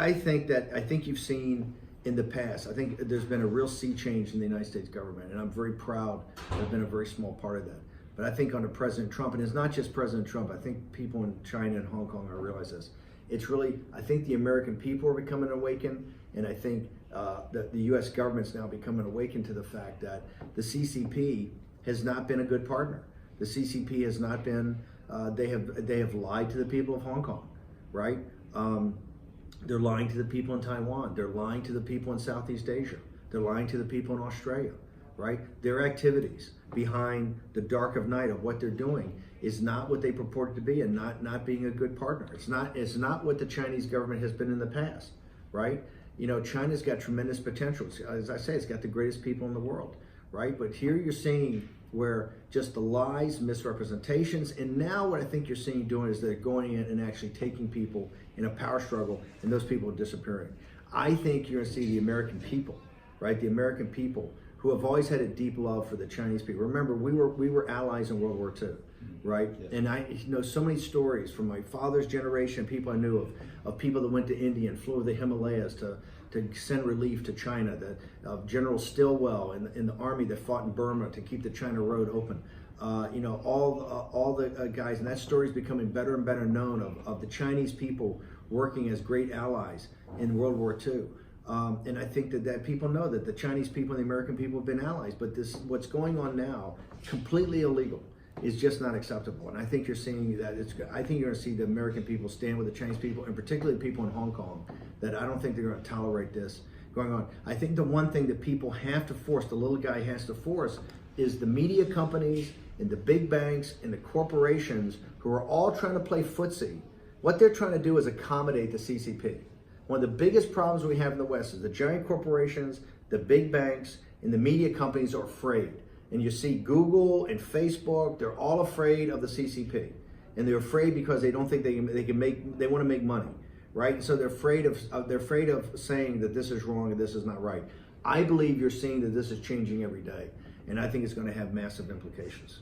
I think you've seen in the past, I think there's been a real sea change in the United States government, and I'm very proud to have been a very small part of that. But I think under President Trump, and it's not just President Trump, I think people in China and Hong Kong realize this. It's really, I think the American people are becoming awakened, and I think that the U.S. government's now becoming awakened to the fact that the CCP has not been a good partner. The CCP has not been, they have lied to the people of Hong Kong, right? They're lying to the people in Taiwan. They're lying to the people in Southeast Asia. They're lying to the people in Australia, right? Their activities behind the dark of night of what they're doing is not what they purported to be, and not being a good partner. It's not what the Chinese government has been in the past, right? You know, China's got tremendous potential. As I say, it's got the greatest people in the world, right? But here you're seeing where just the lies, misrepresentations, and now what I think you're seeing doing is they're going in and actually taking people in a power struggle, and those people are disappearing. I think you're going to see the American people, right? The American people who have always had a deep love for the Chinese people. Remember, we were allies in World War II, right? Yes. And I know so many stories from my father's generation, people I knew of people that went to India and flew over the Himalayas to send relief to China, General Stilwell in the army that fought in Burma to keep the China road open. You know, all the guys, and that story is becoming better and better known of the Chinese people working as great allies in World War II. And I think that people know that the Chinese people and the American people have been allies, but what's going on now, completely illegal, is just not acceptable. And I think you're seeing that I think you're going to see the American people stand with the Chinese people, and particularly people in Hong Kong, that I don't think they're going to tolerate this going on. I think the one thing that people have to force, the little guy has to force, is the media companies and the big banks and the corporations who are all trying to play footsie. What they're trying to do is accommodate the CCP. One of the biggest problems we have in the West is the giant corporations, the big banks, and the media companies are afraid. And you see Google and Facebook, they're all afraid of the CCP. And they're afraid because they don't think they want to make money, right? And so they're afraid of saying that this is wrong and this is not right. I believe you're seeing that this is changing every day. And I think it's going to have massive implications.